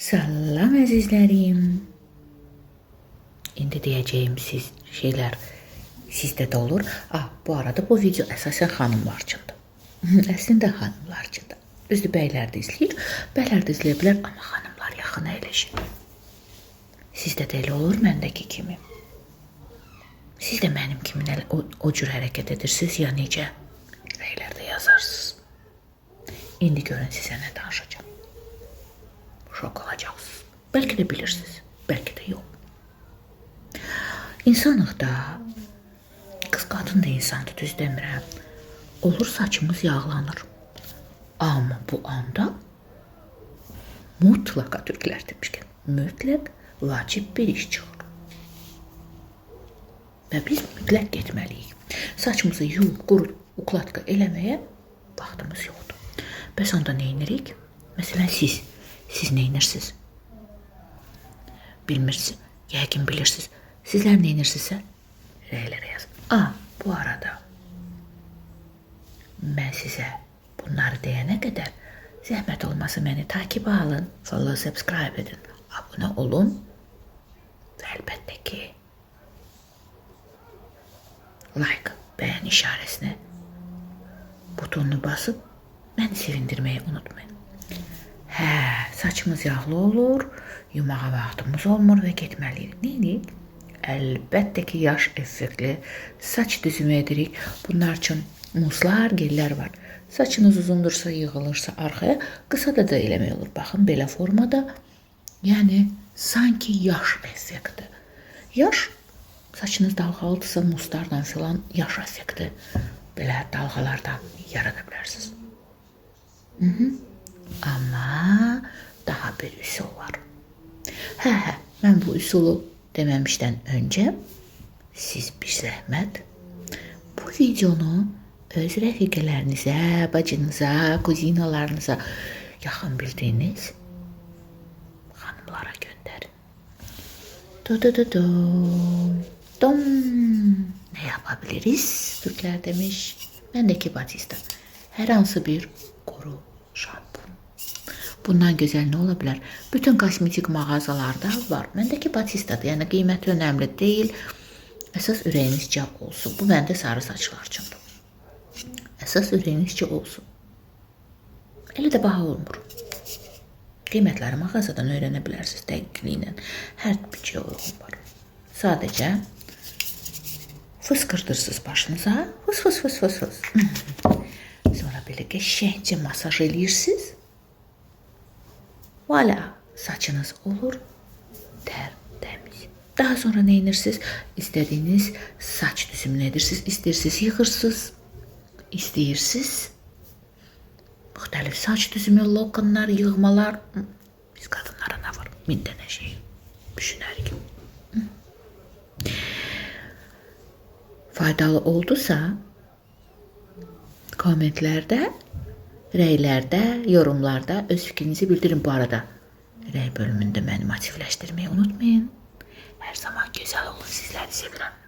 Salam əzizlərim. İndi deyəcəyim şeylər sizdə də olur. Bu arada bu video əsasən xanımlar üçündür. Əslində xanımlar üçündür. Düzdür, bəylər də izləyir. Bəylər də izləyə bilər, amma xanımlar yaxın əyləşir. Sizdə də elə olur məndəki kimi. Siz də mənim kimi o cür hərəkət edirsiniz ya necə? Rəylərdə yazarsınız. İndi görün sizə nə danışacağım. Şok olacaqsınız. Bəlkə də bilirsiniz, bəlkə də yox. İnsanlıqda, qız qadın da insandır, düz demirəm. Olur saçımız yağlanır. Amma bu anda mutlaka türklər demişkən, mütləq vacib bir iş çıxır. Və biz mütləq getməliyik. Saçımızı yuyub, qurut, ukladka eləməyə vaxtımız yoxdur. Bəs onda nə edirik? Məsələn, siz nə edirsiniz? Bilmirsiniz, yəqin bilirsiniz. Sizlər nə edirsinizsə, rəylərə yazın. Bu arada mən sizə bunları deyənə qədər zəhmət olmasa məni takip alın, follow, subscribe edin, abunə olun və əlbəttə ki like, bəyən işarəsini butonunu basıb məni sevindirməyi unutmayın. Saçımız yağlı olur, yumağa vaxtımız olmur və getməliyik. Nə edirik? Əlbəttə ki, yaş effektli saç düzümü edirik. Bunlar üçün muslar, gellər var. Saçınız uzundursa, yığılırsa arxaya, qısa da eləmək olur. Baxın, belə formada, yəni sanki yaş effekti. Yaş, saçınız dalğalıdırsa muslardan filan yaş effekti belə dalğalardan yarada bilərsiniz. Amma daha bir üsul var. Mən bu üsulu deməmişdən öncə siz bir zəhmət bu videonu öz rəfiqələrinizə, bacınıza, kuzinalarınıza yaxın bildiyiniz xanımlara göndərin. Nə yapabiliriz? Türklər demiş. Məndəki Batista. Hər hansı bir quru şampun. Bundan gözəl nə ola bilər? Bütün kosmetik mağazalarda var. Məndəki Batistadır. Yəni qiyməti önəmli deyil. Əsas ürəyinizcə olsun. Bu məndə sarı saçlar üçündür. Əsas ürəyinizcə olsun. Elə də baha olmur. Qiymətləri mağazadan öyrənə bilərsiniz dəqiqliklə. Hər bütçəyə uyğun var. Sadəcə fıskırdırsınız başınıza. Fıs. Sonra belə qəşəngcə masaj eləyirsiniz. Voila, saçınız olur tərtəmiz. Daha sonra nə edirsiniz? İstədiyiniz saç düzümünü edirsiniz. İstəyirsiniz yığırsınız. İstəyirsiniz müxtəlif saç düzümü, lokanlar, yığmalar. Biz qadınlara nə var? Min dənə şey düşünərik. Faydalı oldusa kommentlərdə, rəylərdə, yorumlarda öz fikrinizi bildirin. Bu arada rəy bölümündə məni motivləşdirməyi unutmayın. Hər zaman gözəl olun, sizləri sevirəm.